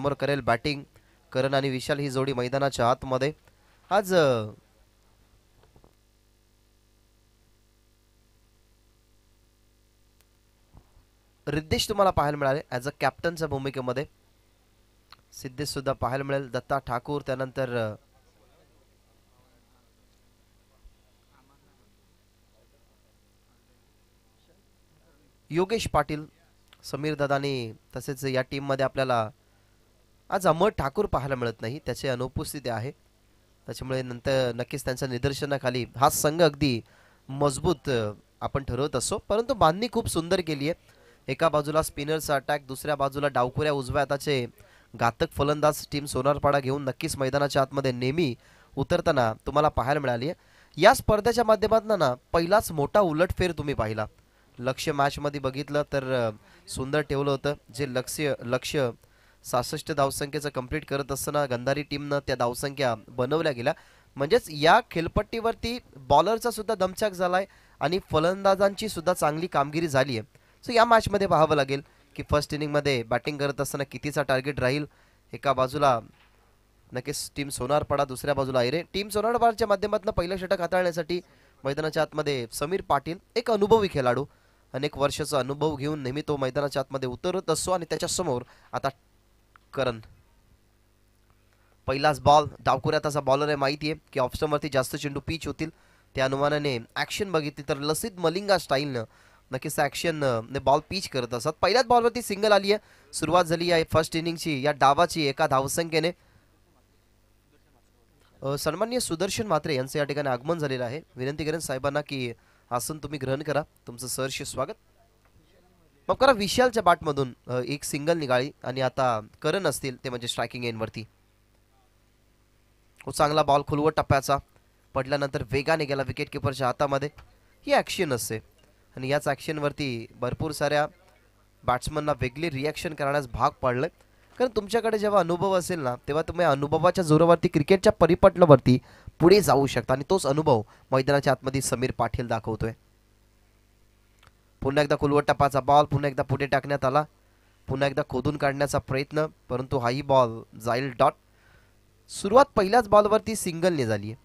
समोर करेल बॅटिंग. करण आणि विशाल ही जोडी मैदानाच्या आतमध्ये. आज रिद्धेश तुम्हाला पाहायला मिळाले ॲज अ कॅप्टनच्या भूमिकेमध्ये. सिद्धेश सुद्धा पाहायला मिळेल. दत्ता ठाकूर, त्यानंतर योगेश पाटील, समीर दादानी, तसेच या टीममध्ये आपल्याला आज अमर ठाकूर पाहायला मिळत नाही, त्याची अनुपस्थिती आहे. त्याच्यामुळे नंतर नक्कीच त्यांच्या निदर्शनाखाली हा संघ अगदी मजबूत आपण ठरवत असतो. परंतु बांधणी खूप सुंदर केली आहे. एका बाजूला स्पिनरचा अटॅक, दुसऱ्या बाजूला डावखुऱ्या उजव्या हाताचे घातक फलंदाज टीम सोनारपाडा घेऊन नक्कीच मैदानाच्या आतमध्ये नेहमी उतरताना तुम्हाला पाहायला मिळाली आहे. या स्पर्धेच्या माध्यमातून ना पहिलाच मोठा उलटफेर तुम्ही पाहिला. लक्ष्य मॅचमध्ये बघितलं तर सुंदर ठेवलं होतं. जे लक्ष्य 66 धावसंख्येचं कंप्लीट करत असताना गंधारी टीमनं त्या धावसंख्या बनवल्या गेल्या. म्हणजेच या खेळपट्टीवरती बॉलरचा सुद्धा दमछाक झालाय आणि फलंदाजांची सुद्धा चांगली कामगिरी झाली आहे. सो या मॅचमध्ये पाहावं लागेल की फर्स्ट इनिंगमध्ये बॅटिंग करत असताना कितीचा टार्गेट राहील. एका बाजूला नक्कीच टीम सोनारपाडा, दुसऱ्या बाजूला आयरे. टीम सोनारपाडाच्या माध्यमातून पहिलं षटक हाताळण्यासाठी मैदानाच्या आतमध्ये समीर पाटील, एक अनुभवी खेळाडू, अनेक वर्षाचा अनुभव घेऊन नेहमी तो मैदानाच्या आतमध्ये उतरत असतो. आणि त्याच्यासमोर आता करण. पहिलाच बॉल, डावखुऱ्या तसा बॉलर आहे, माहिती आहे की ऑफस्टमवरती जास्त चेंडू पिच होतील. त्या अनुमानाने ॲक्शन बघितली तर लसित मलिंगा स्टाईलनं नक्कीच ॲक्शन ने बॉल पिच करत असतात. पहिल्याच बॉलवरती सिंगल आली आहे. सुरुवात झाली आहे फर्स्ट इनिंगची या डावाची एका धावसंख्येने. सन्माननीय सुदर्शन म्हात्रे यांचं या ठिकाणी आगमन झालेलं आहे. विनंती करेन साहेबांना की आसन तुम्ही ग्रहण करा. तुमचं सहर्ष स्वागत. मग करा विशालच्या बॅटमधून एक सिंगल निघाली आणि आता करण असतील ते म्हणजे स्ट्रायकिंग एंडवरती. चांगला बॉल खुलवट टप्प्याचा पडल्यानंतर वेगाने गेला विकेट किपरच्या हातामध्ये. ही ॲक्शन असते आणि याच ॲक्शनवरती भरपूर साऱ्या बॅट्समनना वेगळी रिॲक्शन करण्यास भाग पाडलं. कारण तुमच्याकडे जेव्हा अनुभव असेल ना तेव्हा तुम्ही अनुभवाच्या जोरावरती क्रिकेटच्या परिपटलावरती पुढे जाऊ शकता आणि तोच अनुभव मैदानाच्या आतमध्ये समीर पाटील दाखवतोय. पुन्हा एकदा खुलवट टप्प्याचा बॉल पुन्हा एकदा पुढे टाकण्यात आला. पुन्हा एकदा खोदून काढण्याचा प्रयत्न, परंतु हाही बॉल जाईल डॉट. सुरुवात पहिल्याच बॉलवरती सिंगलने झाली आहे.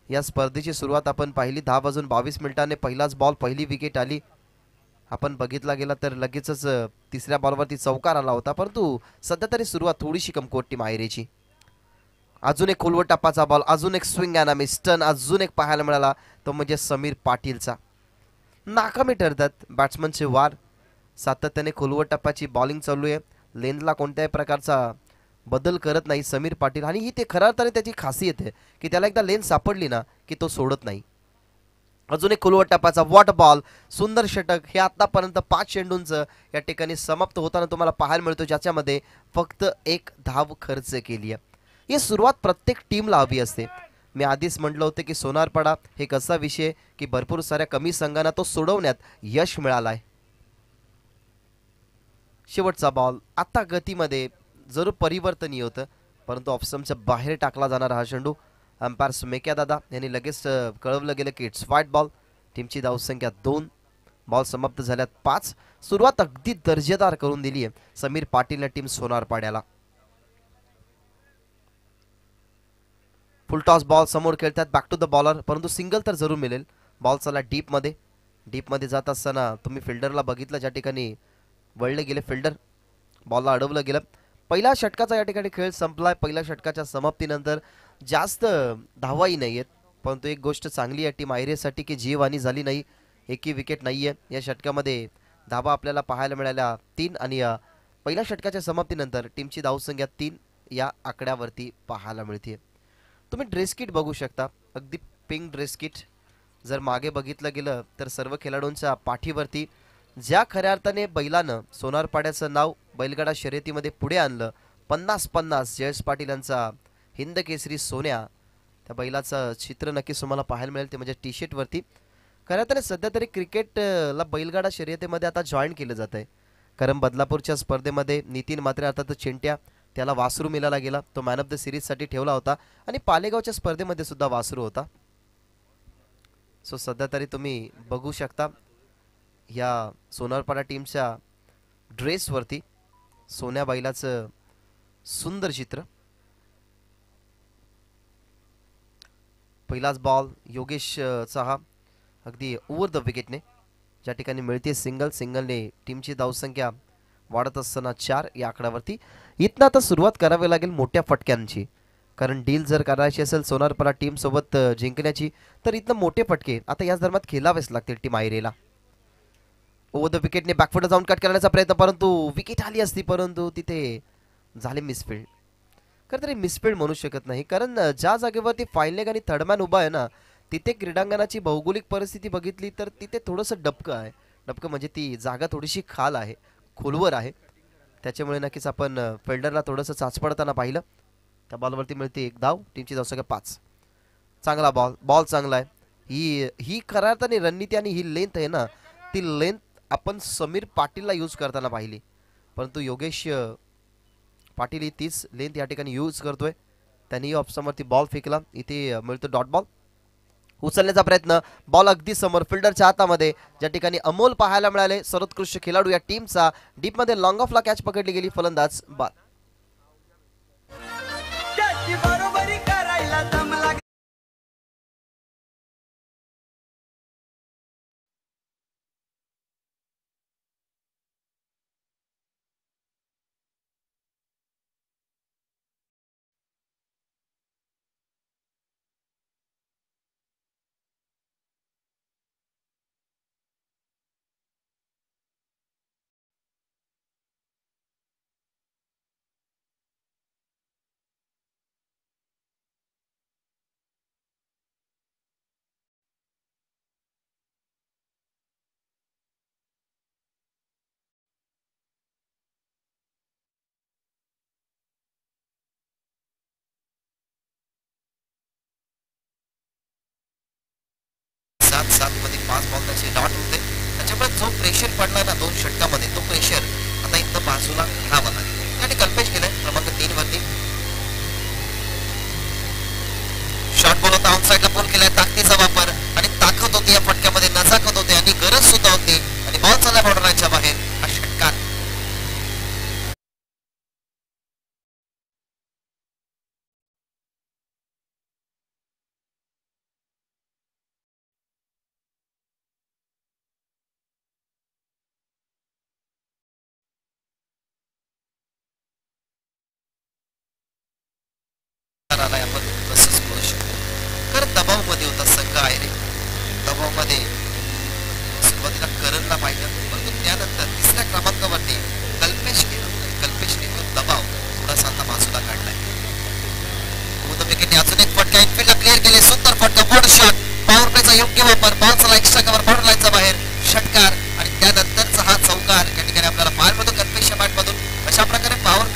या स्पर्धेची सुरुवात आपण पाहिली 10:22 पहिलाच बॉल, पहिली विकेट आली. आपण बघितला गेला तर लगेचच तिसऱ्या बॉलवरती चौकार आला होता. परंतु सध्या तरी सुरुवात थोडीशी कमकुवत टीम आयरेची. अजून एक खुलवट टप्प्याचा बॉल, अजून एक स्विंग अँड मिस टर्न अजून एक पाहायला मिळाला, तो म्हणजे समीर पाटीलचा. नाकामी ठरतात बॅट्समनचे वार. सातत्याने खुलवट टप्प्याची बॉलिंग चालू आहे. लेनला कोणत्याही प्रकारचा बदल करत नाही समीर पाटील आणि ही ते खऱ्या अर्थाने त्याची खासियत आहे की त्याला एकदा लेन सापडली ना की तो सोडत नाही. अजून एक खुलवट टप्प्याचा वॉट बॉल, सुंदर षटक. हे आतापर्यंत 5 चेंडूंचं या ठिकाणी समाप्त होताना तुम्हाला पाहायला मिळतो, ज्याच्यामध्ये फक्त एक धाव खर्च केली आहे. ही सुरुवात प्रत्येक टीमला हवी असते. मी आधीच म्हटलं होतं की सोनारपाडा हे एक असा विषय की भरपूर साऱ्या कमी संघांना तो सोडवण्यात यश मिळालं आहे. शेवटचा बॉल आता गतीमध्ये जरूर परिवर्तनीय होतं, परंतु ऑफस्टमच्या बाहेर टाकला जाणारा हा चेंडू. अंपायर सुमेक्या दादा यांनी लगेच कळवलं गेलं की इट्स व्हाईट बॉल. टीमची धावसंख्या 2, बॉल समाप्त झाल्यात 5. सुरुवात अगदी दर्जेदार करून दिली आहे समीर पाटीलने टीम सोनारपाड्याला. फुल टॉस बॉल समोर खेळतात, बॅक टू द बॉलर, परंतु सिंगल तर जरूर मिळेल. बॉल चला डीपमध्ये जात असताना तुम्ही फिल्डरला बघितलं, ज्या ठिकाणी वळले गेले फिल्डर, बॉलला अडवलं गेलं. पहिल्या षटकाचा या ठिकाणी खेळ संपलाय. पहिल्या षटकाच्या समाप्तीनंतर जास्त धावाही नाही आहेत, परंतु एक गोष्ट चांगली आहे टीम आयरेसाठी की जीवहानी झाली नाही. एकही विकेट नाही आहे या षटकामध्ये. धावा आपल्याला पाहायला मिळाल्या 3 आणि पहिल्या षटकाच्या समाप्तीनंतर टीमची धावसंख्या 3 या आकड्यावरती पाहायला मिळते. तुम्ही ड्रेस किट बघू शकता, अगदी पिंक ड्रेस किट. जर मागे बघितलं गेलं तर सर्व खेळाडूंच्या पाठीवरती ज्या खऱ्या अर्थाने बैलानं सोनारपाड्याचं नाव बैलगाडा शर्यतीमध्ये पुढे आणलं, 50-50 जयेश पाटील यांचा हिंद केसरी सोन्या, त्या बैलाचं चित्र नक्कीच तुम्हाला पाहायला मिळेल, ते म्हणजे टी शर्टवरती. खऱ्या अर्थाने सध्या तरी क्रिकेटला बैलगाडा शर्यतीमध्ये आता जॉईन केलं जात आहे. कारण बदलापूरच्या स्पर्धेमध्ये नितीन म्हात्रे अर्थात चिंट्या, त्याला वासरू मिळाला गेला, तो मॅन ऑफ द सिरीजसाठी ठेवला होता. आणि पालेगावच्या स्पर्धेमध्ये सुद्धा वासरू होता. सो सध्या तरी तुम्ही बघू शकता ह्या सोनारपाडा टीमच्या ड्रेसवरती सोन्या बैलाचं सुंदर चित्र. पहिलाच बॉल योगेशचा हा अगदी ओव्हर द विकेटने ज्या ठिकाणी मिळते सिंगलने टीमची धावसंख्या वाढत असताना 4 या आकड्यावरती. इथनं आता सुरुवात करावी लागेल मोठ्या फटक्यांची, कारण डील जर करायची असेल सोनारपरा टीम सोबत जिंकण्याची तर इथनं मोठे फटके आता याच दरम्यान खेळावेच लागतील टीम आयरेला. ओव्हर द विकेटने बॅकफुट जाऊन कट करण्याचा प्रयत्न, परंतु विकेट आली असती परंतु तिथे झाले मिसफिल्ड. खरं तरी मिसफिल्ड म्हणू शकत नाही, कारण ज्या जागेवरती फाईल लेग आणि थर्ड मॅन उभा आहे ना तिथे क्रीडांगणाची भौगोलिक परिस्थिती बघितली तर तिथे थोडंसं डबकं आहे. डबकं म्हणजे ती जागा थोडीशी खाल आहे, खोलवर आहे, त्याच्यामुळे नक्कीच आपण फिल्डरला थोडंसं चाचपडताना पाहिलं. त्या बॉलवरती मिळते एक धाव, टीमची धावसंख्या 5. चांगला बॉल चांगला आहे. ही खऱ्या अर्थाने रणनीती आणि ही लेंथ आहे ना, ती लेंथ आपण समीर पाटीलला यूज करताना पाहिली, परंतु योगेश पाटील ही तीच लेंथ या ठिकाणी यूज करतोय. त्यांनी ऑप्शनवरती बॉल फेकला, इथे मिळतो डॉट बॉल. उचलण्याचा प्रयत्न, बॉल अगदी समोर फिल्डरच्या हातामध्ये, ज्या ठिकाणी अमोल पाहायला मिळाले सर्वोत्कृष्ट खेळाडू या टीमचा. डीपमध्ये लॉंग ऑफला कॅच पकडली गेली, फलंदाज बाद. सात मध्ये 5 बॉल त्याचे डॉट होते, त्याच्यामुळे जो प्रेशर पडला ना 2 षटकामध्ये तो प्रेशर आता इथं बाजूला घ्यावा लागेल. आणि कल्पेश गेलाय क्रमांक 3 वरती. शॉर्ट बॉल होता, ऑन साइडला बॉल केलाय, ताकदीचा वापर आणि ताकद होती या फटक्यामध्ये, नजाकत होते आणि गरज सुद्धा होती आणि बॉल चालला बॉर्डरच्या बाहेर. हा षटकार आलाय, आपण तसंच बोलू शकतो. कारण दबावमध्ये होता संघ आहे रे, दबावमध्ये सुरुवातीला करणला पाहिजे, परंतु त्यानंतर 3ऱ्या क्रमांकावरती कल्पेश गेला. कल्पेशने तो दबाव थोडासा आता बाजूला काढलाय. विकेटने अजून एक फटका इनफिल्डला क्लिअर केले, सुंदर फटका, बोल्ड शॉट, पॉवर प्लेचा योग्य वापर, बॉल चला एक्स्ट्रा कव्हर, बॉर्डर लाईनचा बाहेर, षटकार आणि त्यानंतरचा हा चौकार या ठिकाणी आपल्याला पाहायला मिळतो कल्पेशच्या बॅटमधून. अशा प्रकारे पॉवर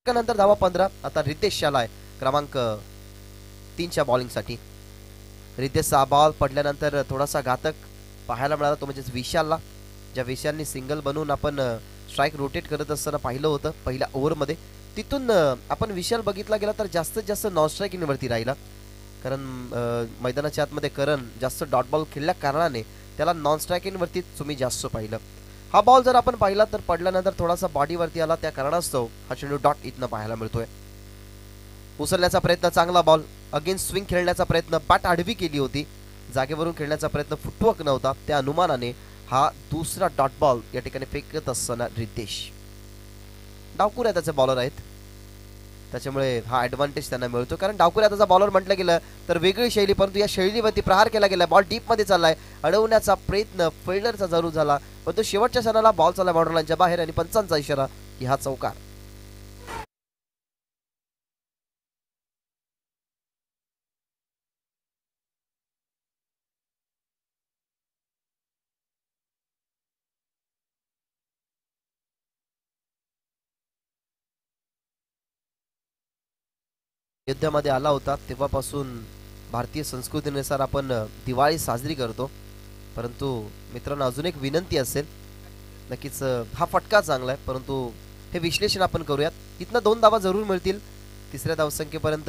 प्ले नंतर धावा 15. आता रितेश शालाय क्रमांक 3च्या बॉलिंगसाठी. रितेशचा बॉल पडल्यानंतर थोडासा घातक पाहायला मिळाला, तो म्हणजेच विशालला, ज्या विशालने सिंगल बनवून आपण स्ट्राईक रोटेट करत असताना पाहिलं होतं पहिल्या ओव्हरमध्ये. तिथून आपण विशाल बघितला गेला तर जास्तीत जास्त नॉन स्ट्राईक इनवरती राहिला, कारण मैदानाच्या आतमध्ये करण जास्त डॉट बॉल खेळल्या कारणाने त्याला नॉन स्ट्राईक इनवरती तुम्ही जास्त पाहिलं. हा बॉल जर आपण पाहिला तर पडल्यानंतर थोडासा बॉडीवरती आला, त्या कारणास्तव हा चेंडू डॉट इथनं पाहायला मिळतोय. उचलण्याचा प्रयत्न, चांगला बॉल, अगेन्स्ट स्विंग खेळण्याचा प्रयत्न, बॅट आडवी केली होती, जागेवरून खेळण्याचा प्रयत्न फुटवर्क नव्हता, त्या अनुमानाने हा दुसरा डॉट बॉल या ठिकाणी फेकत असताना रितेश. डावकुऱ्या त्याचे बॉलर आहेत, त्याच्यामुळे हा ॲडव्हान्टेज त्यांना मिळतो, कारण डावखुरी हाताचा बॉलर म्हटलं गेलं तर वेगळी शैली, परंतु या शैलीवरती प्रहार केला गेला. बॉल डीपमध्ये चाललाय, अडवण्याचा प्रयत्न फिल्डरचा जरूर झाला, पण तो शेवटच्या क्षणाला बॉल चालला बाउंड्री लाईनच्या बाहेर आणि पंचांचा इशारा की हा चौकार. युद्धामध्ये आला होता तेव्हापासून भारतीय संस्कृतीनुसार आपण दिवाळी साजरी करतो. परंतु मित्रांनो, अजून एक विनंती असेल, नक्कीच हा फटका चांगला आहे, परंतु हे विश्लेषण आपण करूयात. इथनं 2 धावा जरूर मिळतील. तिसऱ्या धावसंख्येपर्यंत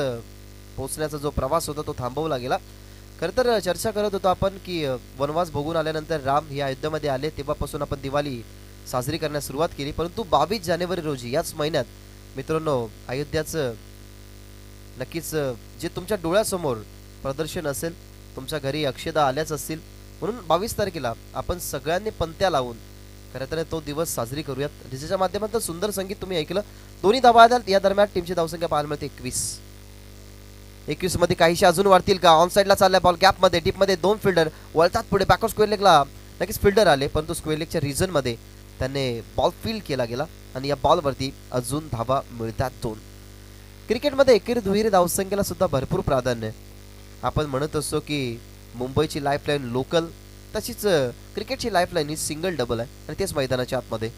पोहोचण्याचा जो प्रवास होता तो थांबवला गेला. खरं तर चर्चा करत होतो आपण की वनवास भोगून आल्यानंतर राम या अयोध्येमध्ये आले, तेव्हापासून आपण दिवाळी साजरी करण्यास सुरुवात केली. परंतु 22 जानेवारी रोजी याच महिन्यात मित्रांनो अयोध्याचं नक्कीच जे तुमच्या डोळ्यासमोर प्रदर्शन असेल, तुमच्या घरी अक्षदा आल्याच असतील, म्हणून 22 तारखेला आपण सगळ्यांनी पंत्या लावून खरं तर तो दिवस साजरी करूयात. डीजेच्या माध्यमातून सुंदर संगीत तुम्ही ऐकलं. दोन्ही धावा आल्या. या दरम्यान टीमची धावसंख्या पाहायला मिळते 21 मध्ये काहीशे अजून वाढतील का? ऑन साईडला चाललाय बॉल, गॅपमध्ये डीपमध्ये 2 फिल्डर वळतात पुढे. बॅकवर्ड स्क्वेअर लेगला नक्कीच फिल्डर आले, परंतु स्क्वेअर लेगच्या रिजनमध्ये त्यांनी बॉल फील्ड केला गेला आणि या बॉलवरती अजून धावा मिळतात 2. क्रिकेटमध्ये एकेरी दुहेरी धावसंख्येला सुद्धा भरपूर प्राधान्य आहे. आपण म्हणत असतो की मुंबईची लाईफलाईन लोकल, तशीच क्रिकेटची लाईफलाईन ही सिंगल डबल आहे आणि तेच मैदानाच्या आतमध्ये.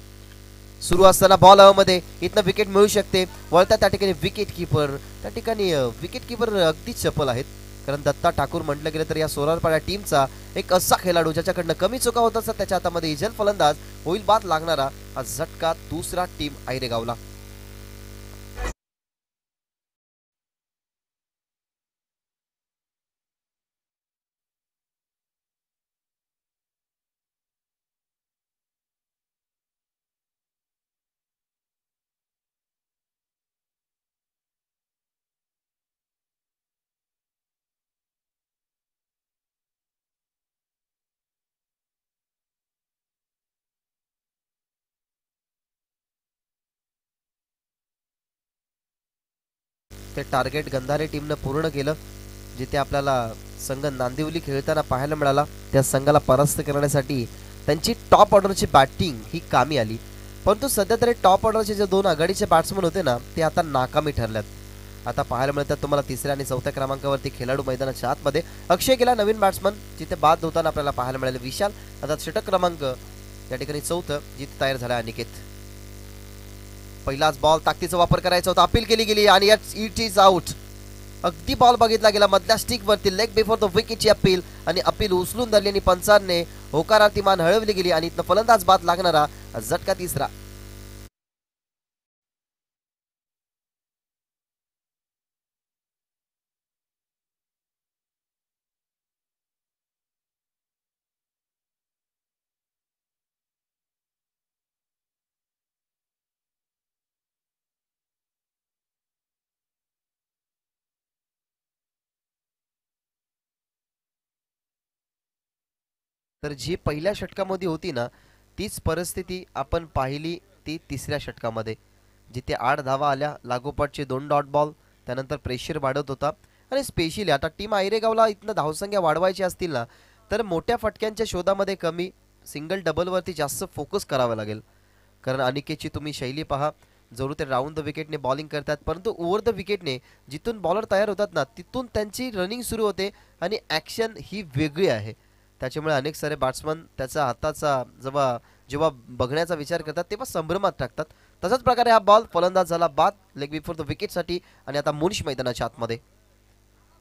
सुरू असताना बॉल हवेमध्ये, इथनं विकेट मिळू शकते. वळतात त्या ठिकाणी विकेट किपर, त्या ठिकाणी विकेट किपर अगदी चपल आहेत, कारण दत्ता ठाकूर म्हटलं गेलं तर या सोलारपाडा टीमचा एक असा खेळाडू ज्याच्याकडनं कमी चुका होत असतात. त्याच्या हातामध्ये इजल फलंदाज, होईल बाद लागणारा हा झटका दुसरा टीम आयरेगावला. ते टार्गेट गंधारे टीमनं पूर्ण केलं. जिथे आपल्याला संघ नांदिवली खेळताना पाहायला मिळाला, त्या संघाला परास्त करण्यासाठी त्यांची टॉप ऑर्डरची बॅटिंग ही कामी आली. परंतु सध्या तरी टॉप ऑर्डरचे जे 2 आघाडीचे बॅट्समन होते ना, ते आता नाकामी ठरल्यात. आता पाहायला मिळतात तुम्हाला 3ऱ्या आणि 4थ्या क्रमांकावरती खेळाडू मैदानाच्या आतमध्ये. अक्षय केला नवीन बॅट्समन, जिथे बाद होताना आपल्याला पाहायला मिळाले विशाल. आता षटक क्रमांक या ठिकाणी 4थं जिथे तयार झाला अनिकेत. पहिलाच बॉल, ताकदीचा वापर करायचा होता, अपील केली गेली आणि इट इज आउट. अगदी बॉल बघितला गेला मधल्या स्टिक वरती, लेग बिफोर द विकेटची अपील, आणि अपील उचलून धरली आणि पंचांनी होकारार्थी मान हळवली गेली आणि इथनं फलंदाज बाद लागणारा झटका तिसरा. तर जी पहिल्या षटकामध्ये होती ना, तीच परिस्थिती आपण पाहिली ती तिसऱ्या षटकामध्ये, जिथे 8 धावा आल्या, लागोपाठचे 2 डॉट बॉल, त्यानंतर प्रेशर वाढत होता. आणि स्पेशली आता टीम आयरेगावला इथनं धावसंख्या वाढवायची असतील ना, तर मोठ्या फटक्यांच्या शोधामध्ये कमी, सिंगल डबलवरती जास्त फोकस करावा लागेल. कारण अनिकेतची तुम्ही शैली पहा, जरूर ते राऊंड द विकेटने बॉलिंग करतात, परंतु ओव्हर द विकेटने जिथून बॉलर तयार होतात ना, तिथून त्यांची रनिंग सुरू होते आणि ॲक्शन ही वेगळी आहे. त्याच्यामुळे अनेक सारे बॅट्समन त्याचा हाताचा जेव्हा जेव्हा बघण्याचा विचार करतात तेव्हा संभ्रमात टाकतात. तसाच प्रकारे हा बॉल फलंदाज झाला बाद, लेग बिफोर द विकेटसाठी. आणि आता मुनिश मैदानाच्या आतमध्ये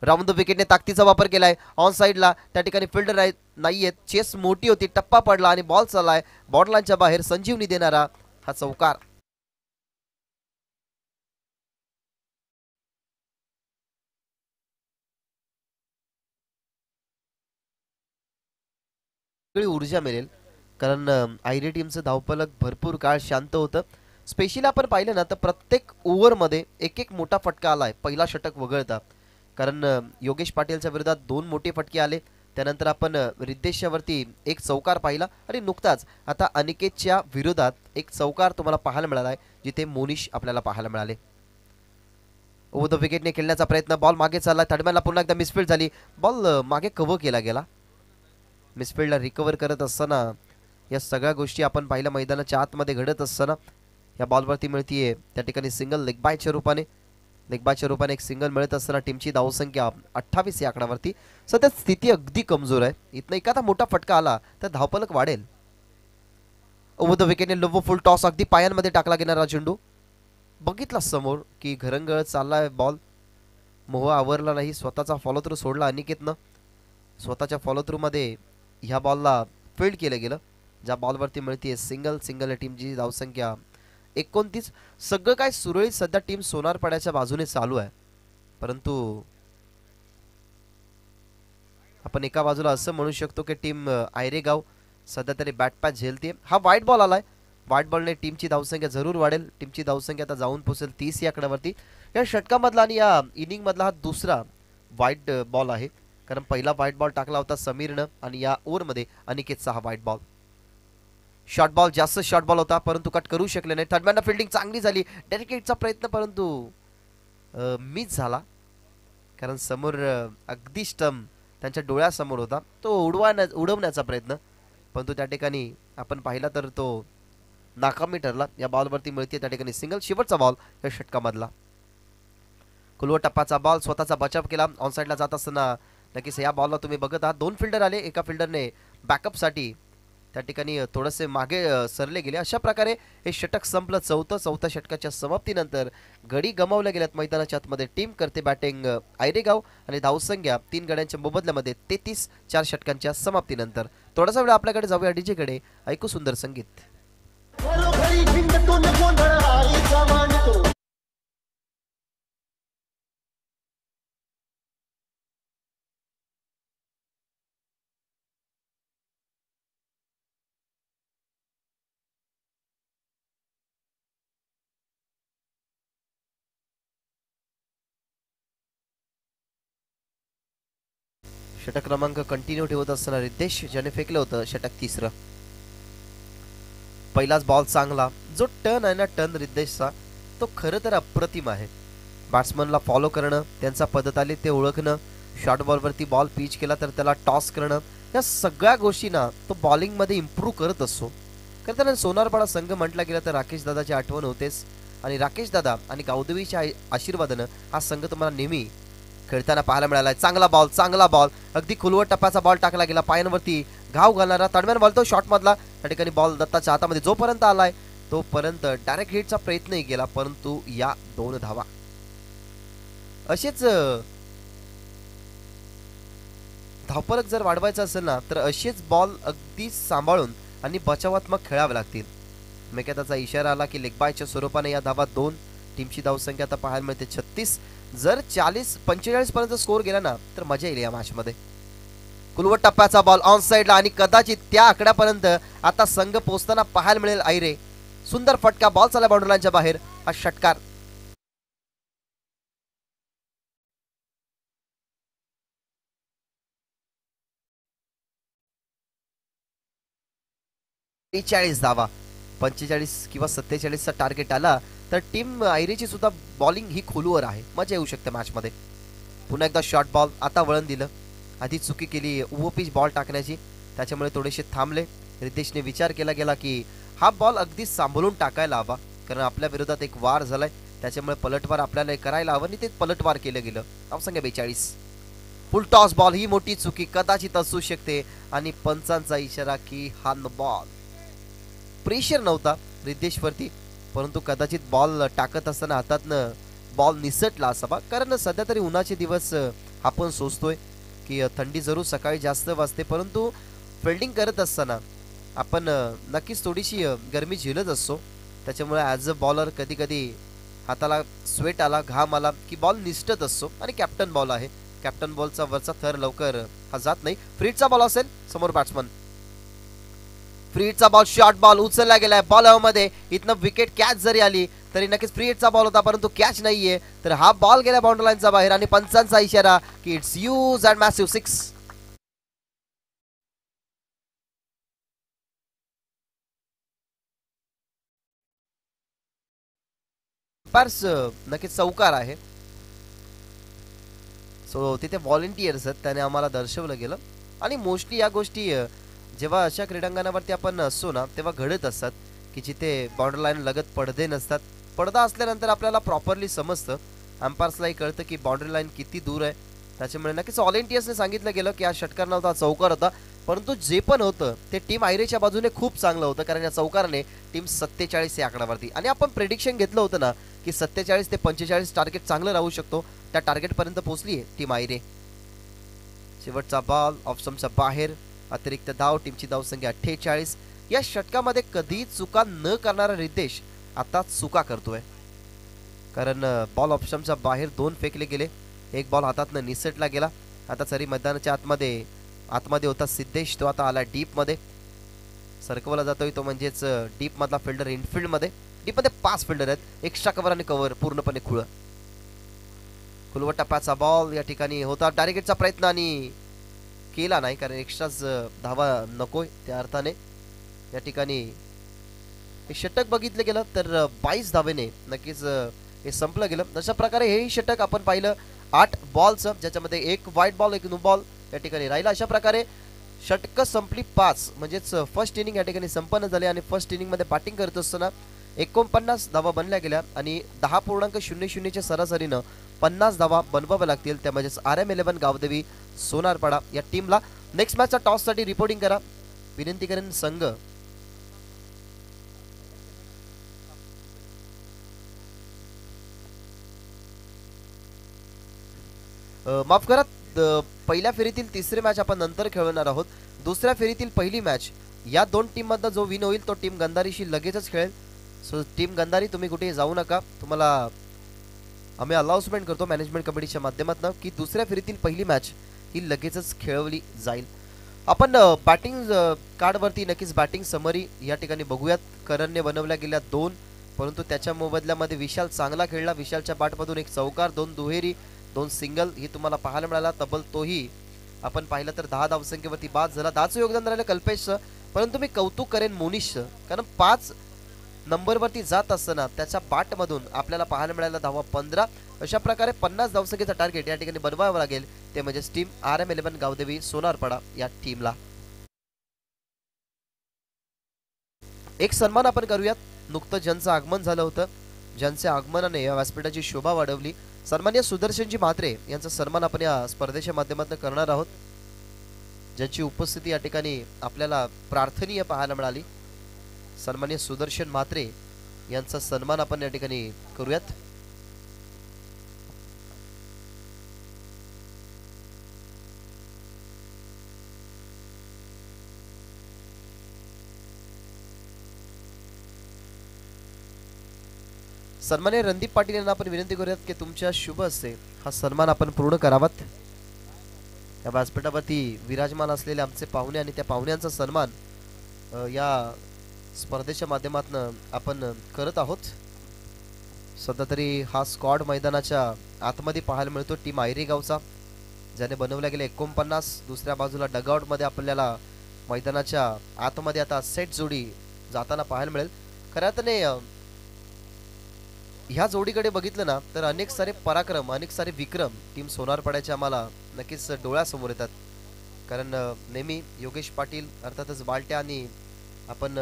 राऊंड द विकेटने ताकदीचा वापर केलाय. ऑन साईडला त्या ठिकाणी फिल्डर नाहीयेत, चेस मोठी होती, टप्पा पडला आणि बॉल चाललाय बॉर्डरलाईनच्या बाहेर, संजीवनी देणारा हा चौकार. वेगळी ऊर्जा मिळेल, कारण आयरी टीमचं धावफलक भरपूर काळ शांत होतं. स्पेशली आपण पाहिलं ना, तर प्रत्येक ओव्हरमध्ये एक एक मोठा फटका आलाय पहिला षटक वगळता. कारण योगेश पाटीलच्या विरोधात 2 मोठे फटके आले, त्यानंतर आपण रिद्धेशवरती एक चौकार पाहिला आणि नुकताच आता अनिकेतच्या विरोधात एक चौकार तुम्हाला पाहायला मिळाला आहे, जिथे मोनिश आपल्याला पाहायला मिळाले. ओव्हर द विकेटने खेळण्याचा प्रयत्न, बॉल मागे चालला, थर्डमॅनला पुन्हा एकदा मिसफील्ड झाली, बॉल मागे कव्हर केला गेला. मिसफील्डला रिकव्हर करत असताना या सगळ्या गोष्टी आपण पाहिल्या मैदानाच्या आतमध्ये घडत असताना या बॉलवरती मिळतीये त्या ठिकाणी सिंगल लेग बायच्या रूपाने एक सिंगल मिळत असताना टीमची धावसंख्या 28 या आकड्यावरती. सध्या स्थिती अगदी कमजोर आहे. इथनं एखादा मोठा फटका आला तर धावफलक वाढेल. ओव्हर द विकेटने लोव फुल टॉस, अगदी पायांमध्ये टाकला गेणारा चेंडू. बघितला समोर की घरंगळ चाललाय बॉल, मोह आवरला नाही, स्वतःचा फॉलो थ्रू सोडला अनिकेतनं. स्वतःच्या फॉलो थ्रू मध्ये ह्या बॉलला फील्ड केलं गेलं, ज्या बॉलवरती मिळतीये सिंगल. टीमची धावसंख्या 29. सगळं काय सुरळीत सध्या टीम सोनारपाड्याच्या बाजूने चालू आहे, परंतु आपण एका बाजूला असं म्हणू शकतो की टीम आयरेगाव सध्या तरी बॅट पॅच झेलते. हा वाईट बॉल आलाय, वाईट बॉलने टीमची धावसंख्या जरूर वाढेल. टीमची धावसंख्या आता जाऊन पोहोचेल 30 या आकड्यावरती. या षटकामधला आणि या इनिंग मधला हा दुसरा वाईट बॉल आहे, कारण पहिला व्हाईट बॉल टाकला होता समीरनं आणि या ओव्हरमध्ये अनिकेतचा हा व्हाईट बॉल. शॉर्ट बॉल, जास्त शॉर्ट बॉल होता परंतु कट करू शकले नाही. थर्डमॅनला फिल्डिंग चांगली झाली, डेडिकेटचा प्रयत्न परंतु मिस झाला, कारण समोर अगदी स्टंप त्यांच्या डोळ्यासमोर होता, तो उडवण्याचा प्रयत्न, परंतु त्या ठिकाणी आपण पाहिला तर तो नाकामी ठरला. या बॉलवरती मिळते त्या ठिकाणी सिंगल, शेवटचा बॉल या षटकामधला. कुलवा टप्पाचा बॉल, स्वतःचा बचाव केला ऑन साईडला जात असताना. नक्कीच या बॉलला तुम्ही बघत आहात 2 फिल्डर आले, एका फिल्डरने बॅकअपसाठी त्या ठिकाणी थोडेसे मागे सरले गेले. अशा प्रकारे हे षटक संपलं. चौथ्या षटकाच्या समाप्तीनंतर गडी गमावल्या गेल्यात मैदानाच्या आतमध्ये. टीम करते बॅटिंग आयरेगाव आणि धावसंख्या 3 गड्यांच्या मोबदल्यामध्ये 33 4 षटकांच्या समाप्तीनंतर. थोडासा वेळ आपल्याकडे जाऊया डीजेकडे, ऐकू सुंदर संगीत. षटक क्रमांक कंटिन्यू ठेवत असताना रिद्धेश ज्याने फेकलं होतं षटक 3रं. पहिलाच बॉल चांगला, जो टर्न आहे ना टर्न रिद्धेशचा, तो खरं तर अप्रतिम आहे. बॅट्समनला फॉलो करणं, त्यांचा पद्धत आली ते ओळखणं, शॉर्ट बॉलवरती बॉल पिच केला तर त्याला टॉस करणं, या सगळ्या गोष्टींना तो बॉलिंगमध्ये इम्प्रूव्ह करत असतो. खरं तर सोनारपाडा संघ म्हटला गेला तर राकेश दादाची आठवण होतेच, आणि राकेश दादा आणि गावदेवीच्या आशीर्वादानं हा संघ तुम्हाला नेहमी खेळताना पाहायला मिळाला. चांगला बॉल, अगदी खुलवट टप्प्याचा बॉल टाकला गेला, पायांवरती घाव घालणारा तडम्यान बॉल, तो शॉट मधला. त्या ठिकाणी बॉल दत्ताच्या हातामध्ये जोपर्यंत आलाय तोपर्यंत डायरेक्ट हिटचा प्रयत्नही केला, परंतु या 2 धावा. असेच धावफलक जर वाढवायचा असेल ना तर असेच बॉल अगदी सांभाळून आणि बचावात्मक खेळावे लागतील. मेकॅताचा इशारा आला की लेग बायच्या स्वरूपाने या धावा 2. टीमची धावसंख्या आता पाहायला मिळते 36. जर 45 पर्यंत स्कोर गेला ना तर मजा येईल या मॅच मध्ये. कुलवट टप्प्याचा बॉल ऑन साइडला आणि कदाचित त्या आकड्यापर्यंत आता संघ पोहोचताना पाहायला मिळेल. आयरे सुंदर फटका, बॉल चालला बाउंड्री लाईनच्या बाहेर. हा षटकार धावा, 45 किंवा 47चा टार्गेट आला तर टीम आयरेची सुद्धा बॉलिंग ही खोलवर आहे, मजा येऊ शकते मॅच मध्ये. पुन्हा एकदा शॉर्ट बॉल, आता वळण दिलं, आधी चुकी केली ओव्हर पिच बॉल टाकण्याची, त्याच्यामुळे थोडेसे थांबले. रितेशने विचार केला गेला की हा बॉल अगदी सांभाळून टाकायला हवा, कारण आपल्या विरोधात एक वार झालाय, त्याच्यामुळे पलटवार आपल्याला करायला हवं आणि ते पलटवार केलं गेलं. धावसंख्या 42. फुल टॉस बॉल, ही मोठी चुकी कदाचित असू शकते आणि पंचांचा इशारा की हा बॉल. प्रेशर नव्हता रिद्धेशवरती, परंतु कदाचित बॉल टाकत असताना हातातनं बॉल निसटला असावा, कारण सध्या तरी उन्हाचे दिवस आपण सोचतोय की थंडी जरूर सकाळी जास्त वाजते, परंतु फिल्डिंग करत असताना आपण नक्कीच थोडीशी गरमी झेलत असतो. त्याच्यामुळे ॲज अ बॉलर कधी कधी हाताला स्वेट आला, घाम आला की बॉल निसटत असतो, आणि कॅप्टन बॉल आहे, कॅप्टन बॉलचा वरचा थर लवकर हा जात नाही. फ्रीडचा बॉल असेल, समोर बॅट्समन, फ्रीडचा बॉल, शॉर्ट बॉल उचलला गेलाय बॉल मध्ये. इथनं विकेट कॅच जरी आली तरी नक्कीच फ्रीडचा बॉल होता, परंतु कॅच नाहीये, तर हा बॉल गेला बाउंड्री लाईनच्या बाहेर आणि पंचांचा इशारा की इट्स यूज अँड मॅसिव्ह 6. नक्कीच चौकार आहे, सो तिथे व्हॉलेंटियर्स आहेत, त्याने आम्हाला दर्शवलं गेलं. आणि मोस्टली या गोष्टी जेव्हा अशा क्रीडांगणावरती आपण असतो ना तेव्हा घडत असतात, की जिथे बाउंड्री लाईन लगत पडदे नसतात. पडदा असल्यानंतर आपल्याला प्रॉपरली समजतं, अंपायर्सलाही कळतं की बाउंड्री लाईन किती दूर आहे. त्याच्यामुळे नक्कीच व्हॉलेंटियर्सने सांगितलं गेलं की हा षटकार नव्हता, चौकार होता. परंतु जे पण होतं ते टीम आयरेच्या बाजूने खूप चांगलं होतं, कारण या चौकाराने टीम 47 या आकडावरती, आणि आपण प्रेडिक्शन घेतलं होतं ना की 47 ते 45 टार्गेट चांगलं राहू शकतो, त्या टार्गेटपर्यंत पोहोचली आहे टीम आयरे. शेवटचा बॉल ऑफस्टंपच्या बाहेर, अतिरिक्त धाव, टीमची धावसंख्या 48. या षटकामध्ये कधी चुका न करणारा रितेश आता चुका करतोय, कारण बॉल ऑप्शनच्या बाहेर 2 फेकले गेले. एक बॉल हातातनं निसटला गेला. आता सरी मैदानाच्या आतमध्ये होता सिद्धेश, तो आता आला डीपमध्ये. सरकवला जातोय तो, म्हणजेच डीप मधला फिल्डर इनफिल्ड मध्ये. डीप मध्ये 5 फिल्डर आहेत, एक्स्ट्रा कव्हर आणि कव्हर पूर्णपणे खुलवट टप्प्याचा बॉल या ठिकाणी होता. टार्गेटचा प्रयत्न आणि केला नाही, कारण एक्स्ट्राच धावा नकोय, त्या अर्थाने या ठिकाणी हे षटक बघितलं गेलं तर 22 धावेने नक्कीच हे संपलं गेलं. अशा प्रकारे हेही षटक आपण पाहिलं 8 बॉलचं, ज्याच्यामध्ये एक व्हाईट बॉल एक नो बॉल या ठिकाणी राहिला. अशा प्रकारे षटक संपली 5, म्हणजेच फर्स्ट इनिंग या ठिकाणी संपन्न झाली. आणि फर्स्ट इनिंग मध्ये बॅटिंग करत असताना 49 धावा बनल्या गेल्या आणि 10.00च्या सरासरीनं 50 धावा बनवाव्या लागतील. त्या म्हणजेच RM11 गावदेवी सोनारपाडा या टीमला. नेक्स्ट मॅचचा टॉससाठी रिपोर्टिंग करा विनंती करेन संघ. माफ करा, पहिल्या फेरीतील तिसरी मॅच आपण नंतर खेळवणार आहोत. दुसऱ्या फेरीतील पहिली मॅच या 2 टीम मधनं जो विन होईल तो टीम गंधारीशी लगेचच खेळेल. सो टीम गंधारी तुम्ही कुठेही जाऊ नका, तुम्हाला आम्ही अनाउन्समेंट करतो मॅनेजमेंट कमिटीच्या माध्यमातून की दुसऱ्या फेरीतील पहिली मॅच ही लगेचच खेळवली जाईल. आपण बॅटिंग कार्डवरती नक्कीच बॅटिंग समरी या ठिकाणी बघूयात. करणने बनवल्या गेल्या 2, परंतु त्याच्या मोबदल्यामध्ये विशाल चांगला खेळला. विशालच्या बॅटमधून एक चौकार, 2 दुहेरी, 2 सिंगल ही तुम्हाला पाहायला मिळाला. तब्बल तोही आपण पाहिलं तर 10 धावसंख्येवरती बाद झाला. 10चं योगदान राहिलं कल्पेशचं, परंतु मी कौतुक करेन मोनिशचं, कारण 5 नंबरवरती जात असताना त्याच्या बॅटमधून आपल्याला पाहायला मिळाला धावा 15. अशा प्रकारे 50 धावसंख्येचा टार्गेट या ठिकाणी बनवावं लागेल, ते म्हणजे टीम RM11 गावदेवी सोनारपाडा या टीमला. एक सन्मान आपण करूयात. नुकतं ज्यांचं आगमन झालं होतं, ज्यांच्या आगमनाने या व्यासपीठाची शोभा वाढवली, सन्मान्य सुदर्शनजी म्हात्रे यांचा सन्मान आपण या स्पर्धेच्या माध्यमातून करणार आहोत, ज्यांची उपस्थिती या ठिकाणी आपल्याला प्रार्थनीय पाहायला मिळाली. सन्मान्य सुदर्शन म्हात्रे यांचा सन्मान आपण या ठिकाणी करूयात. सन्मान्य रणदीप पाटील यांना आपण विनंती करूयात की तुमच्या शुभ हस्ते हा सन्मान आपण पूर्ण करावात. या व्यासपीठावरती विराजमान असलेले आमचे पाहुणे आणि त्या पाहुण्यांचा सन्मान या स्पर्धेच्या माध्यमातून आपण करत आहोत. सध्या तरी हा स्क्वॉड मैदानाच्या आतमध्ये पाहायला मिळतो टीम आयरे गावचा, ज्याने बनवल्या गेले 49. दुसऱ्या बाजूला डगआउट मध्ये आपल्याला मैदानाच्या आतमध्ये आता सेट जोडी जाताना पाहायला मिळेल. खऱ्या अर्थाने ह्या जोडीकडे बघितलं ना तर अनेक सारे पराक्रम, अनेक सारे विक्रम टीम सोनारपाड्याचे आम्हाला नक्कीच डोळ्यासमोर येतात. कारण नेहमी योगेश पाटील अर्थातच बालट्या आणि आपण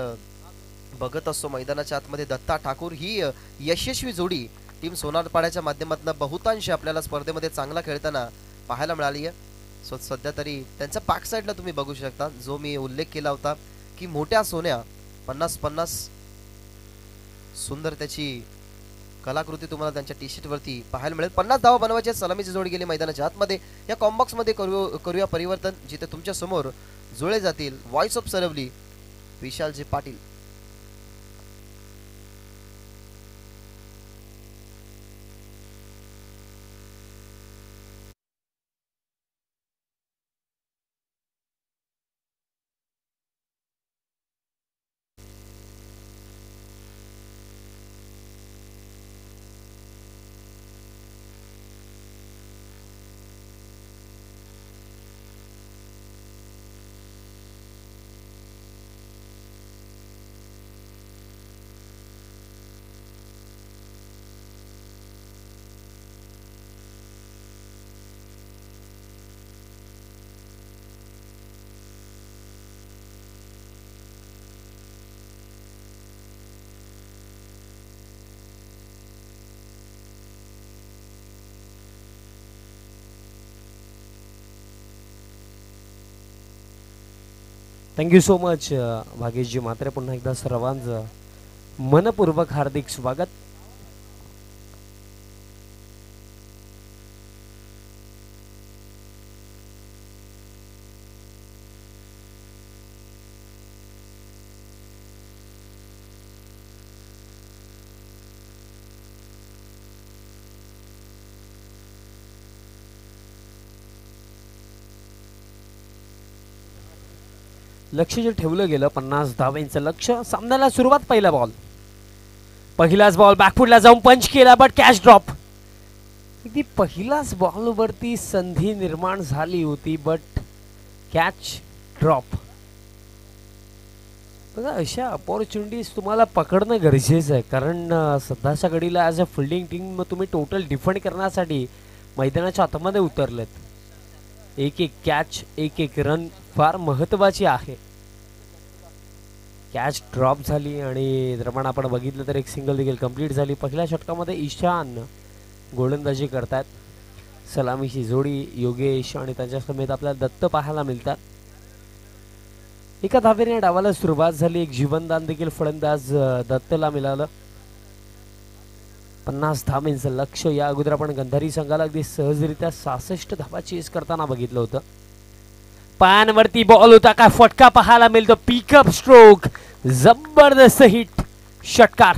बघत असतो मैदानाच्या आतमध्ये दत्ता ठाकूर, ही यशस्वी जोडी टीम सोनारपाड्याच्या माध्यमातून बहुतांश आपल्याला स्पर्धेमध्ये चांगला खेळताना पाहायला मिळाली आहे. सो सध्या तरी त्यांच्या बॅक साईडला तुम्ही बघू शकता, जो मी उल्लेख केला होता की मोठ्या सोन्या 50-50 सुंदर त्याची कलाकृती तुम्हाला त्यांच्या टी शर्ट वरती पाहायला मिळेल. 50 धावा बनवायच्या सलामीची जोडी गेली मैदानाच्या आतमध्ये. या कॉम्बॉक्स मध्ये करूया परिवर्तन, जिथे तुमच्या समोर जुळे जातील व्हॉइस ऑफ सरवली विशालजी पाटील. थँक्यू सो मच भागेशजी मात्रे. पुन्हा एकदा सर्वांचं मनपूर्वक हार्दिक स्वागत. लक्ष जे ठेवलं गेलं 50 धावांचं लक्ष. सामन्याला सुरुवात. पहिला बॉल, पहिलाच बॉल बॅकफुटला जाऊन पंच केला, बट कॅच ड्रॉप. अगदी पहिलाच बॉलवरती संधी निर्माण झाली होती, बट कॅच ड्रॉप. बघा, अशा अपॉर्च्युनिटीज तुम्हाला पकडणं गरजेचं आहे, कारण सध्याच्या घडीला ॲज अ फिल्डिंग टीम तुम्ही टोटल डिफेंड करण्यासाठी मैदानाच्या आतमध्ये उतरलेत. एक एक कॅच, एक एक रन फार महत्त्वाची आहे. कॅच ड्रॉप झाली आणि दरम्यान आपण बघितलं तर एक सिंगल देखील कंप्लीट झाली. पहिल्या षटकामध्ये ईशान गोलंदाजी करतात. सलामीची जोडी योगेश आणि त्यांच्या समेत आपल्याला दत्त पाहायला मिळतात. एका धावेने डावाला सुरुवात झाली. एक जीवनदान देखील फलंदाज दत्तला मिळालं. 50 धावांचं लक्ष. या अगोदर आपण गंधारी संघाला अगदी सहजरित्या 66 धावा चेस करताना बघितलं होतं. पायांवरती बॉल होता, काय फटका पाहायला मिळतो. पिकअप स्ट्रोक, जबरदस्त हिट, षटकार.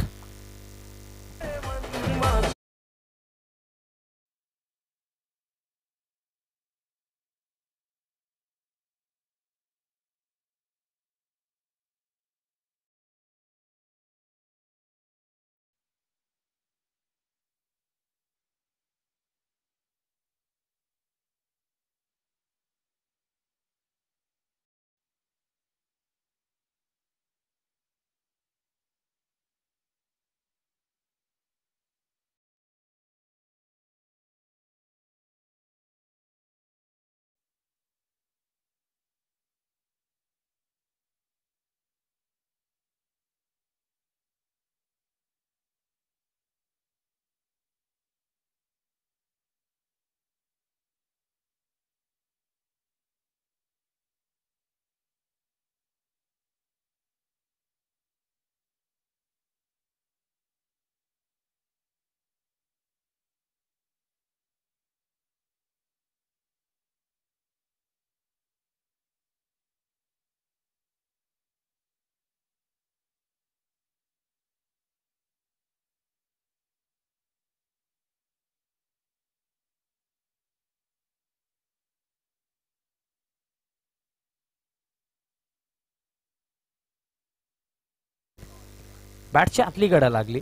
बॅटची आतली गडा लागली.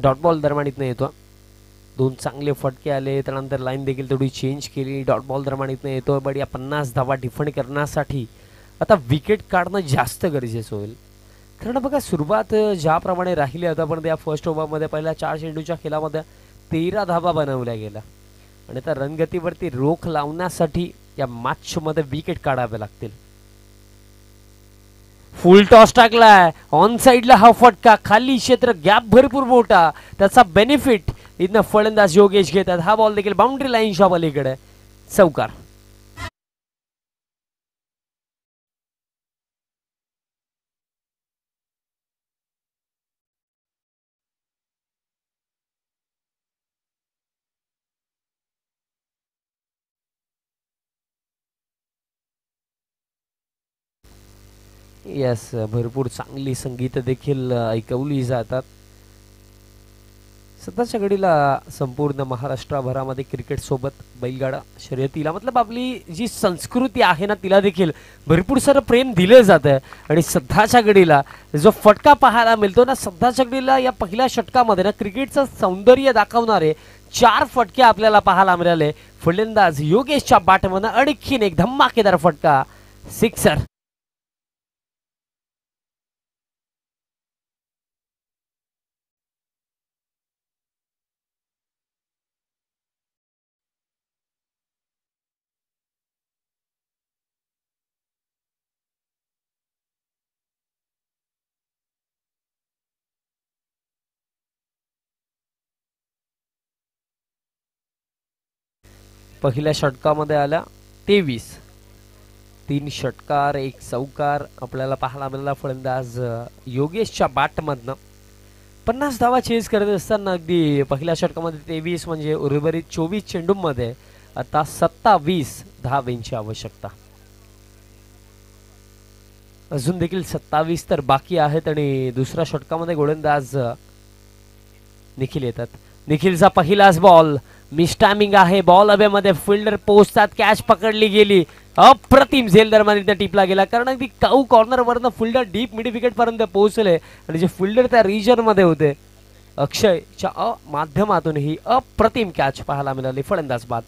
डॉट बॉल दरम्यान इथनं येतो. दोन चांगले फटके आले. त्यानंतर लाईन देखील थोडी चेंज केली. डॉट बॉल दरम्यान इथनं येतो. बट या 50 धावा डिफेंड करण्यासाठी आता विकेट काढणं जास्त गरजेचं होईल. कारण बघा, सुरुवात ज्याप्रमाणे राहिली आतापर्यंत या फर्स्ट ओव्हरमध्ये पहिल्या 4 चेंडूच्या खेळामध्ये 13 धावा बनवल्या गेल्या आणि त्या रणगतीवरती रोख लावण्यासाठी या मॅचमध्ये विकेट काढावे लागतील. फुल टॉस टाकलाय ऑन साइडला. हा फटका, खाली क्षेत्र, गॅप भरपूर मोठा, त्याचा बेनिफिट इथनं फलंदाज योगेश घेतात. हा बॉल देखील बाउंड्री लाईनच्या पलीकडे, चौकार. येस, भरपूर चांगली संगीत देखील ऐकवली जातात. सध्याच्या घडीला संपूर्ण महाराष्ट्रभरामध्ये क्रिकेट सोबत बैलगाडा शर्यतीला, मतलब आपली जी संस्कृती आहे ना, तिला देखील भरपूर सारं प्रेम दिलं जातं. आणि सध्याच्या घडीला जो फटका पाहायला मिळतो ना, सध्याच्या घडीला या पहिल्या षटकामध्ये ना क्रिकेटचं सौंदर्य दाखवणारे 4 फटके आपल्याला पाहायला मिळाले. फलंदाज योगेशच्या बॅटमधून आणखीन एक धमाकेदार फटका, सिक्सर. पहिल्या षटकामध्ये आल्या 23. 3 षटकार 1 चौकार आपल्याला पाहायला मिळाला फलंदाज योगेशच्या बॅटमधनं. 50 धावा चेस करत असताना अगदी पहिल्या षटकामध्ये 23 म्हणजे उर्वरित 24 चेंडूंमध्ये आता 27 धावांची आवश्यकता. अजून देखील 27 तर बाकी आहेत आणि दुसऱ्या षटकामध्ये गोलंदाज निखिल येतात. निखिलचा पहिलाच बॉल मिसटायमिंग आहे. बॉल हवेमध्ये फिल्डर पोहोचतात. कॅच पकडली गेली. अप्रतिम झेल दरम्यान टिपला गेला कारण अगदी काऊ कॉर्नर वरनं फिल्डर डीप मिड विकेट पर्यंत पोहोचले आणि जे फिल्डर त्या रिजन मध्ये होते अक्षयच्या माध्यमातून ही अप्रतिम कॅच पाहायला मिळाली. फलंदाज बाद.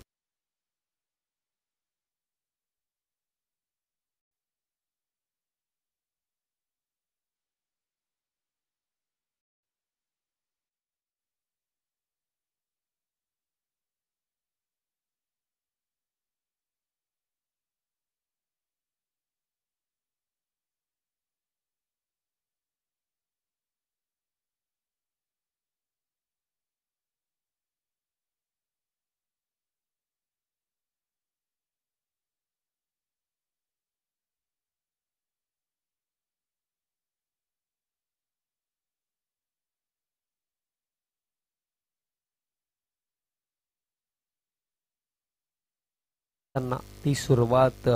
ती सुरुवात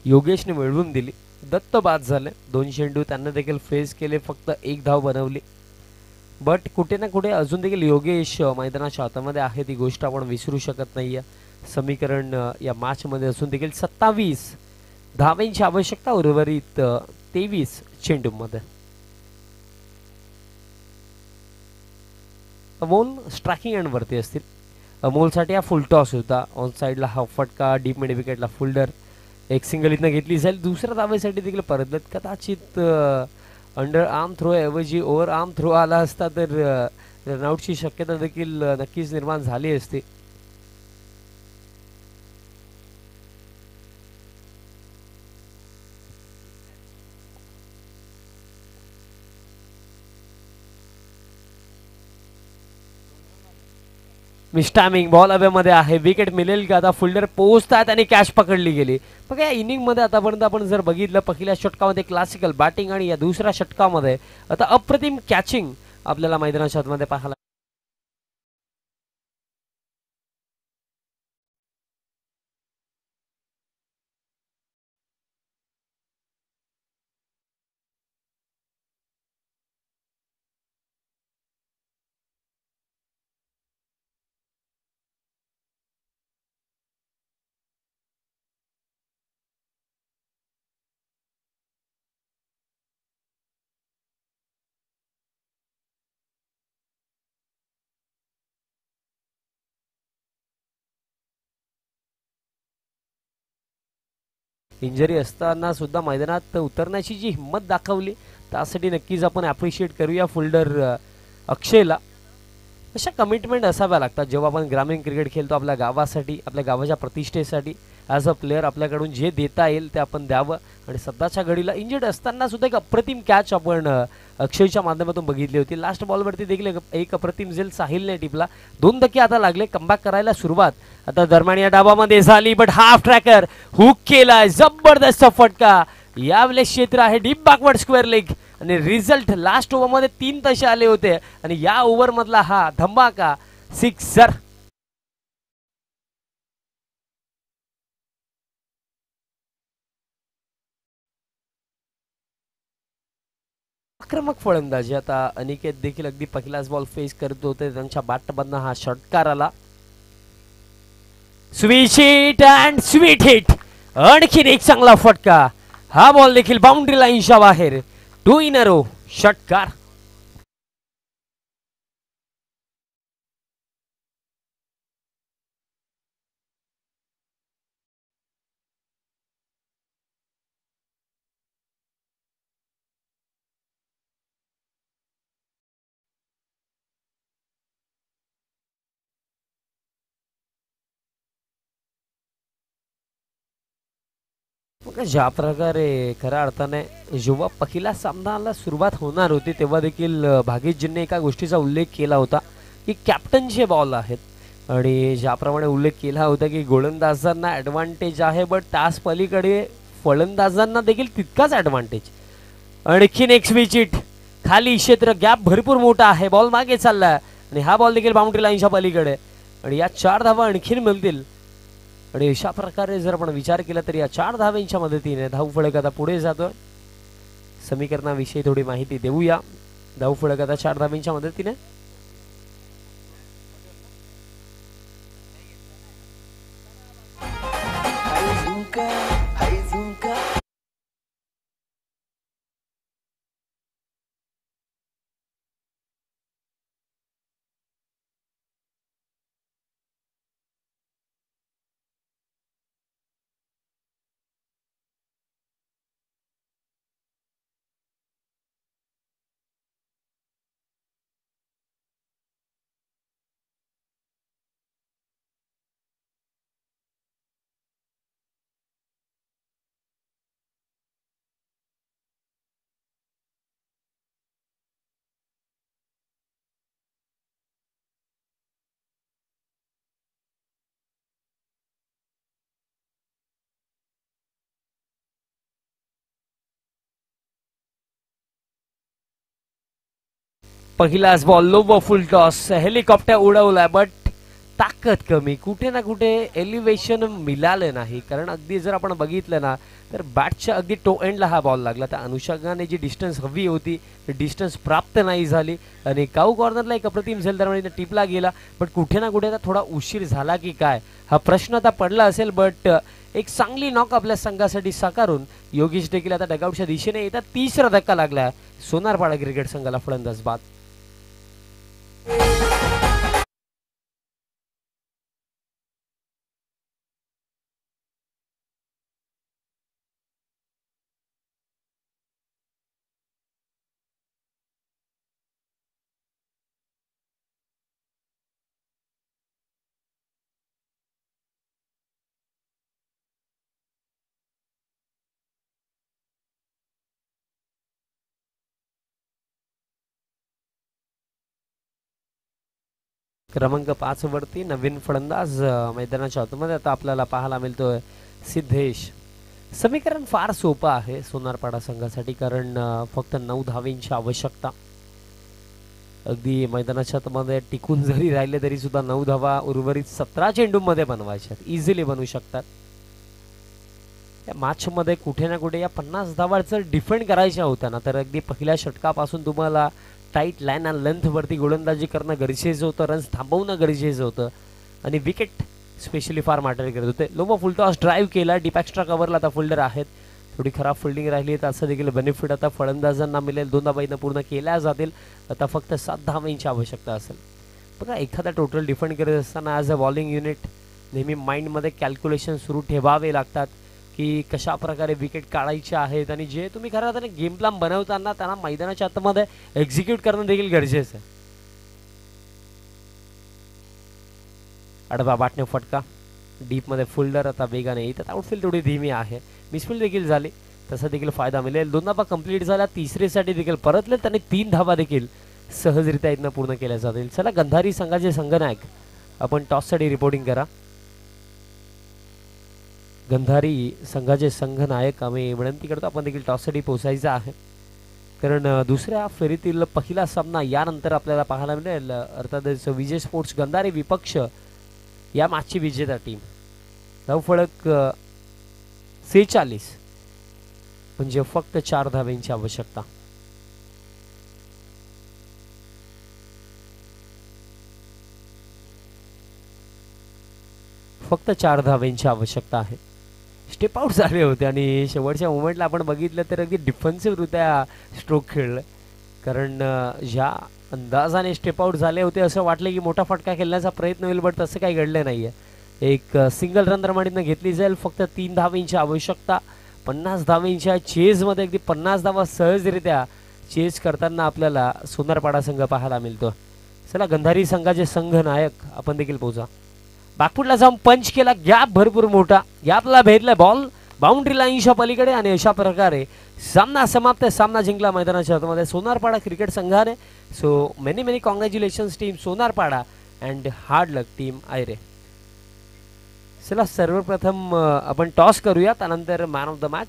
योगेशने मिळवून दिली. दत्त बाद झाले. 2 चेंडू त्यांना देखील फेस केले. फक्त 1 धाव बनवली. बट कुठे ना कुठे अजून देखील योगेश मैदानाच्या हातामध्ये आहे. ती गोष्ट आपण विसरू शकत नाहीये. समीकरण या मॅच मध्ये असून देखील 27 धावांची आवश्यकता उर्वरित 23 चेंडूमध्ये. अमोल स्ट्रायकिंग एंड वरती असतील. अमोलसाठी हा फुल टॉस होता. ऑन साइडला हा फटका. डीप मिड विकेटला फिल्डर. एक सिंगल इथनं घेतली जाईल. दुसऱ्या धावेसाठी देखील परत कदाचित अंडर आर्म थ्रो ऐवजी ओव्हर आर्म थ्रो आला असता तर रनआउटची शक्यता देखील नक्कीच निर्माण झाली असती. मिसटायमिंग. बॉल हवेमध्ये आहे. विकेट मिळेल का? आता फिल्डर पोहोचतात आणि कॅच पकडली गेली. मग या इनिंग मध्ये आतापर्यंत आपण जर बघितलं पहिल्या षटकामध्ये क्लासिकल बॅटिंग आणि या दुसऱ्या षटकामध्ये आता अप्रतिम कॅचिंग आपल्याला मैदानाच्या आतमध्ये पाहायला. इंजरी असताना सुद्धा मैदानात उतरण्याची जी हिंमत दाखवली त्यासाठी नक्कीच आपण ॲप्रिशिएट करूया फिल्डर अक्षयला. अशा कमिटमेंट असाव्या लागतात जेव्हा आपण ग्रामीण क्रिकेट खेळतो. आपल्या गावासाठी, आपल्या गावाच्या प्रतिष्ठेसाठी ॲज अ प्लेअर आपल्याकडून जे देता येईल ते आपण द्यावं. आणि सध्याच्या घडीला इंजर्ड असताना सुद्धा एक अप्रतिम कॅच आपण अक्षयच्या माध्यमातून बघितली होती. लास्ट बॉलवरती देखील एक अप्रतिम झेल साहिलने टिपला. 2 धक्के आता लागले. कमबॅक करायला सुरुवात आता दरम्यान या डाबामध्ये झाली. बट हाफ ट्रॅकर हुक केलाय. जबरदस्त फटका. यावेळेस क्षेत्र आहे डीप बॅकवर्ड स्क्वेअर लेग आणि रिझल्ट लास्ट ओव्हरमध्ये 3 तसे आले होते आणि या ओव्हर मधला हा धमाका सिक्सर. आक्रमक फलंदाजी. आता अनिकेत देखील अगदी पहिलाच बॉल फेस करत होते. त्यांच्या बॅटमधनं हा षटकार आला. Sweet hit and sweet hit. आणखीन एक चांगला फटका. हा बॉल देखील बाउंड्री लाईनच्या बाहेर. 2 इन अ रो षटकार. ज्या प्रकारे खऱ्या अर्थाने जेव्हा पहिला सामनाला सुरुवात होणार होती तेव्हा देखील भागीजींनी एका गोष्टीचा उल्लेख केला होता की कॅप्टनचे बॉल आहेत आणि ज्याप्रमाणे उल्लेख केला होता की गोलंदाजांना ॲडव्हान्टेज आहे बट त्याच पलीकडे फलंदाजांना देखील तितकाच ऍडव्हान्टेज. आणखीन एक स्विच खाली क्षेत्र गॅप भरपूर मोठा आहे. बॉल मागे चाललाय आणि हा बॉल देखील बाउंड्री लाईनच्या पलीकडे आणि या 4 धावा आणखीन मिळतील. आणि अशा प्रकारे जर आपण विचार केला तर या 4 धाव्यांच्या मदतीने धावफलक आता पुढे जातोय. समीकरणाविषयी थोडी माहिती देऊया. धावफलक आता 4 धाव्यांच्या मदतीने पहिलाच बॉल लो व फुल टॉस. हेलिकॉप्टर उडवलाय बट ताकद कमी. कुठे ना कुठे एलिव्हेशन मिळालं नाही. कारण अगदी जर आपण बघितलं ना तर बॅटच्या अगदी टो एंडला हा बॉल लागला. त्या अनुषंगाने जी डिस्टन्स हवी होती ती डिस्टन्स प्राप्त नाही झाली आणि काऊ कॉर्नरला एक अप्रतिम झेल दरम्यान टिपला गेला. बट कुठे ना कुठे थोडा उशीर झाला की काय हा प्रश्न आता पडला असेल. बट एक चांगली नॉक आपल्या संघासाठी साकारून योगेश देखील आता डगआउटच्या दिशेने येतात. तिसरा धक्का लागला सोनारपाडा क्रिकेट संघाला फलंदाज बाद. क्रमांक 5 वरती नवीन फलंदाज मैदानाच्या आतमध्ये आता आपल्याला पाहायला मिळतोय सिद्धेश. समीकरण फार सोपं आहे सोनारपाडा संघासाठी. कारण फक्त 9 धावेंची आवश्यकता. अगदी मैदानाच्या आतमध्ये टिकून जरी राहिले तरी सुद्धा 9 धावा उर्वरित 17 चेंडूमध्ये बनवायच्या. इझिली बनवू शकतात. या मॅच मध्ये कुठे ना कुठे या 50 धावांचं डिफेंड करायच्या होत्या ना तर अगदी पहिल्या षटकापासून तुम्हाला टाईट लाईन आणि लेंथ वरती गोलंदाजी करणं गरजेचं होतं. रन्स थांबवणं गरजेचं होतं आणि विकेट स्पेशली फार मॅटर करत होते. लोबो फुल टॉस ड्राईव्ह केला. डीप एक्स्ट्रा कव्हरला आता फिल्डर आहेत. थोडी खराब फिल्डिंग राहिली तर असं देखील बेनिफिट आता फलंदाजांना मिळेल. 2 धावा पूर्ण केल्या जातील. आता फक्त 7 धावांची आवश्यकता असेल. बघा एखादा टोटल डिफेंड करत असताना ॲज अ बॉलिंग युनिट नेहमी माइंडमध्ये कॅल्क्युलेशन सुरू ठेवावे लागतात की कशा प्रकारे विकेट काढायचे आहेत आणि जे तुम्ही खरं तर गेम प्लॅन बनवताना त्यांना मैदानाच्या आतमध्ये एक्झिक्यूट करणं देखील गरजेचं आहे. आडवा बॅटने फटका. डीपमध्ये फिल्डर आता वेगाने येतात. आउटफील्ड थोडी धीमी आहे. मिसफील्ड देखील झाली. तसा देखील फायदा मिळेल. 2 धावा कंप्लीट झाल्या. तिसरीसाठी देखील परतले आणि 3 धावा देखील सहजरित्या इथनं पूर्ण केल्या जातील. चला गंधारी संघाचे संघनायक आपण टॉससाठी रिपोर्टिंग करा. गंधारी संघाचे संघनायक आम्ही विनंती करतो आपण देखील टॉससाठी पोहोचायचं आहे. कारण दुसऱ्या फेरीतील पहिला सामना यानंतर आपल्याला पाहायला मिळेल. अर्थातच विजय स्पोर्ट्स गंधारी विपक्ष या मॅचची विजेता टीम. धावफलक 46 म्हणजे फक्त 4 धाव्यांची आवश्यकता. फक्त 4 धाव्यांची आवश्यकता आहे. स्टेप आउट झाले होते आणि शेवटच्या मोमेंटला आपण बघितलं तर अगदी डिफेन्सिव्हरित्या स्ट्रोक खेळलं. कारण ज्या अंदाजाने स्टेप आउट झाले होते असं वाटलं की मोठा फटका खेळण्याचा प्रयत्न होईल. बट तसं काही घडलं नाही आहे. एक सिंगल रन दरम्यान घेतली जाईल. फक्त 3 धावांची आवश्यकता. 50 धावांच्या चेजमध्ये अगदी 50 धावा सहजरित्या चेज करताना आपल्याला सोनारपाडा संघ पाहायला मिळतो. चला गंधारी संघाचे संघ नायक आपण देखील पोहोचा. बॅकफुटला जाऊन पंच केला. गॅप भरपूर मोठा. गॅपला भेटला बॉल बाउंड्री लाईनच्या पलीकडे आणि अशा प्रकारे सामना समाप्त. सामना जिंकला मैदानाच्या आतमध्ये सोनारपाडा क्रिकेट संघाने. So many congratulations team Sonarpada and hard luck team Ayre. चला सर्वप्रथम आपण टॉस करूया. त्यानंतर मॅन ऑफ द मॅच